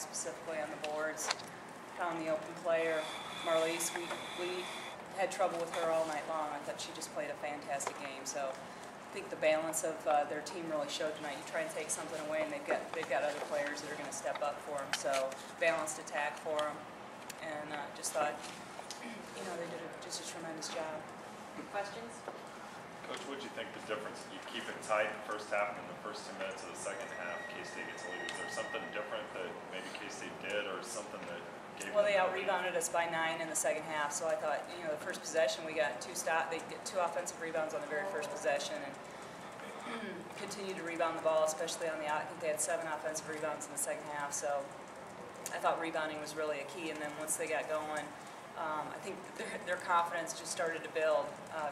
specifically on the boards. Found the open player, Marlies. We had trouble with her all night long. I thought she just played a fantastic game. So I think the balance of their team really showed tonight. You try and take something away, and they've got other players that are going to step up for them. So balanced attack for them, and just thought, they did just a tremendous job. Questions? Coach, what did you think the difference? You keep it tight in the first half, and in the first 2 minutes of the second half, K-State gets a lead. Was there something different that maybe K-State did, or something that gave? Well, they out-rebounded us by 9 in the second half, so I thought, the first possession we got they get 2 offensive rebounds on the very first possession, and continued to rebound the ball, especially on the out. I think they had 7 offensive rebounds in the second half, so I thought rebounding was really a key. And then once they got going, I think their confidence just started to build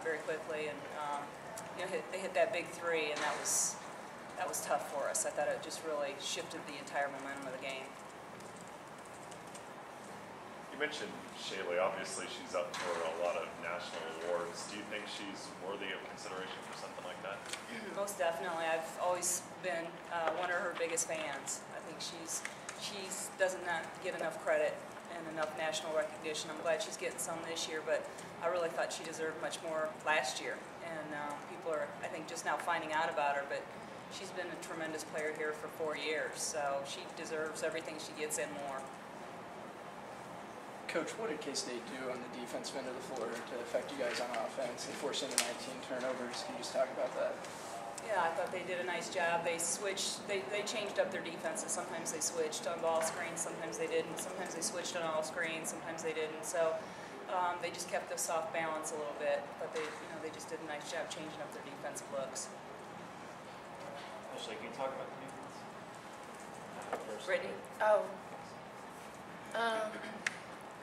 very quickly, and they hit that big 3, and that was tough for us. I thought it just really shifted the entire momentum of the game. You mentioned Shaylee. Obviously, she's up for a lot of national awards. Do you think she's worthy of consideration for something like that? Most definitely. I've always been one of her biggest fans. I think she doesn't not get enough credit and enough national recognition. I'm glad she's getting some this year, but I really thought she deserved much more last year. And people are, I think, just now finding out about her, but she's been a tremendous player here for 4 years, so she deserves everything she gets and more. Coach, what did K-State do on the defensive end of the floor to affect you guys on offense and force into 19 turnovers? Can you just talk about that? Yeah, I thought they did a nice job. They switched, they changed up their defenses. Sometimes they switched on ball screens, sometimes they didn't. Sometimes they switched on all screens, sometimes they didn't. So they just kept us off balance a little bit, but they just did a nice job changing up their defensive looks. Ashley, can you talk about the defense? Brittany?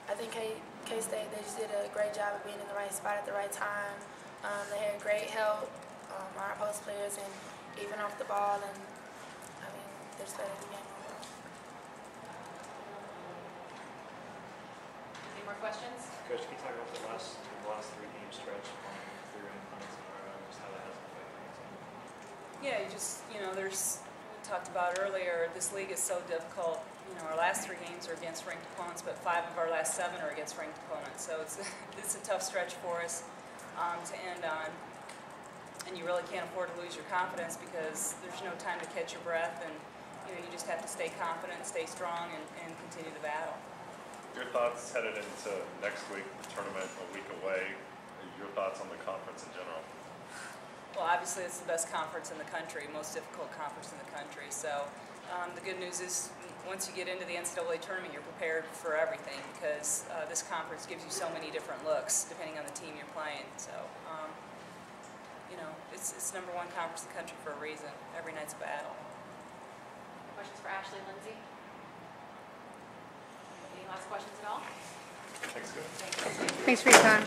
I think K-State, they just did a great job of being in the right spot at the right time. They had great help, our post players, and even off the ball, and they just played the game over. Any more questions? Coach, can you talk about the last 3-game stretch on 3 ranked opponents in a row, just how that has affected the team? Yeah, we talked about earlier, this league is so difficult. Our last 3 games are against ranked opponents, but 5 of our last 7 are against ranked opponents. So it's a tough stretch for us to end on. And you really can't afford to lose your confidence because there's no time to catch your breath, and you just have to stay confident, stay strong, and continue the battle. Your thoughts headed into next week, the tournament a week away. Your thoughts on the conference in general? Well, obviously it's the best conference in the country, most difficult conference in the country. So the good news is once you get into the NCAA tournament, you're prepared for everything because this conference gives you so many different looks depending on the team you're playing. So, it's #1 conference in the country for a reason. Every night's a battle. Questions for Ashley, Lindsay? Any last questions at all? Thanks, good. Thank you. Thanks for your time.